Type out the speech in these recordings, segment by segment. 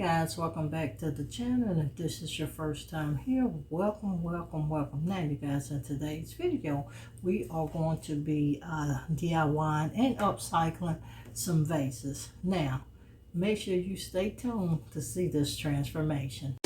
guys, welcome back to the channel, and if this is your first time here, welcome. Now you guys, in today's video we are going to be DIYing and upcycling some vases. Now make sure you stay tuned to see this transformation.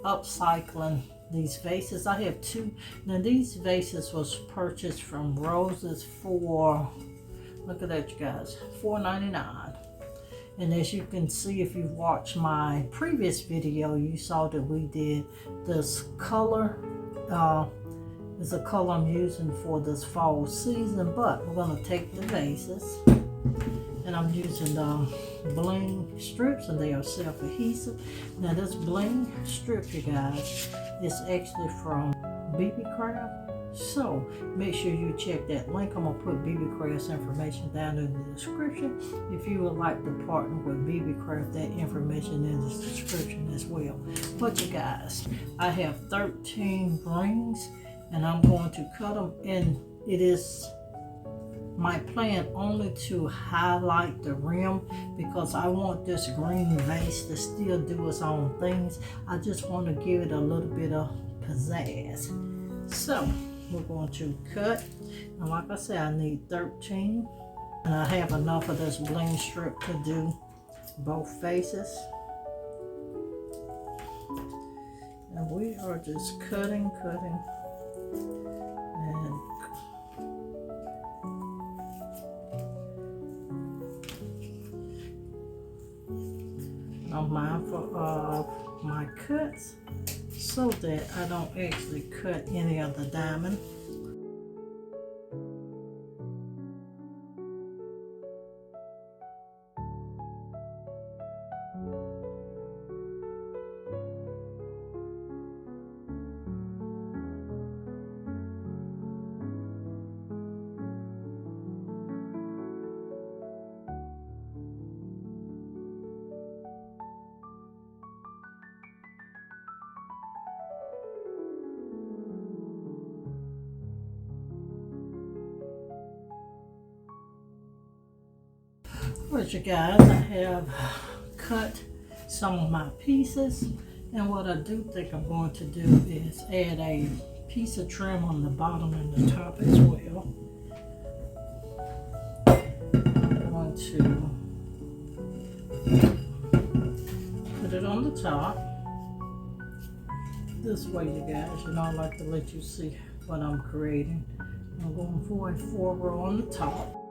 Upcycling these vases. I have two. Now these vases was purchased from Roses for, look at that you guys, $4.99. and as you can see, if you watched my previous video, you saw that we did this color. Is a color I'm using for this fall season, but we're going to take the vases, and I'm using the bling strips, and they are self-adhesive. Now this bling strip, you guys, is actually from BeeBeeCraft, so make sure you check that link. I'm going to put BeeBeeCraft's information down in the description. If you would like to partner with BeeBeeCraft, that information in the description as well. But you guys, I have 13 rings, and I'm going to cut them, and it is my plan only to highlight the rim because I want this green vase to still do its own things. I just want to give it a little bit of pizzazz. So we're going to cut, and like I said, I need 13, and I have enough of this bling strip to do both faces. And we are just cutting, and I'm mindful of my cuts so that I don't actually cut any of the diamond. Alright you guys, I have cut some of my pieces, and what I do think I'm going to do is add a piece of trim on the bottom and the top as well. I'm going to put it on the top this way, you guys. You know, I like to let you see what I'm creating. I'm going for a 4-row on the top.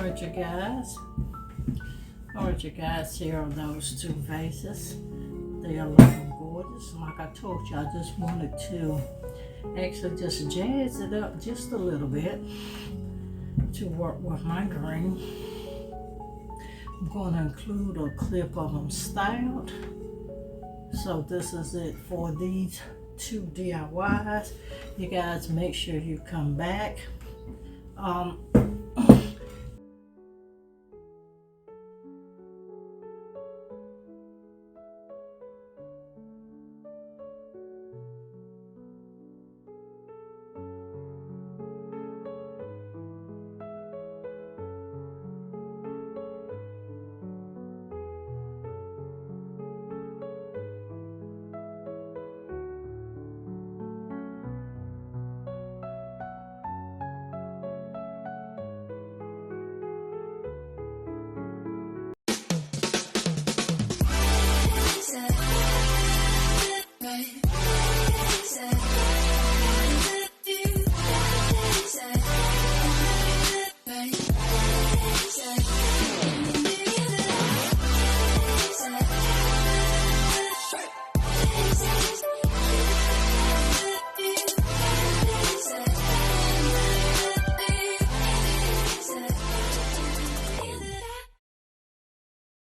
Alright, you guys. Alright, you guys, here are those two vases. They are looking gorgeous. Like I told you, I just wanted to actually just jazz it up just a little bit to work with my green. I'm going to include a clip of them styled. So this is it for these two DIYs. You guys make sure you come back.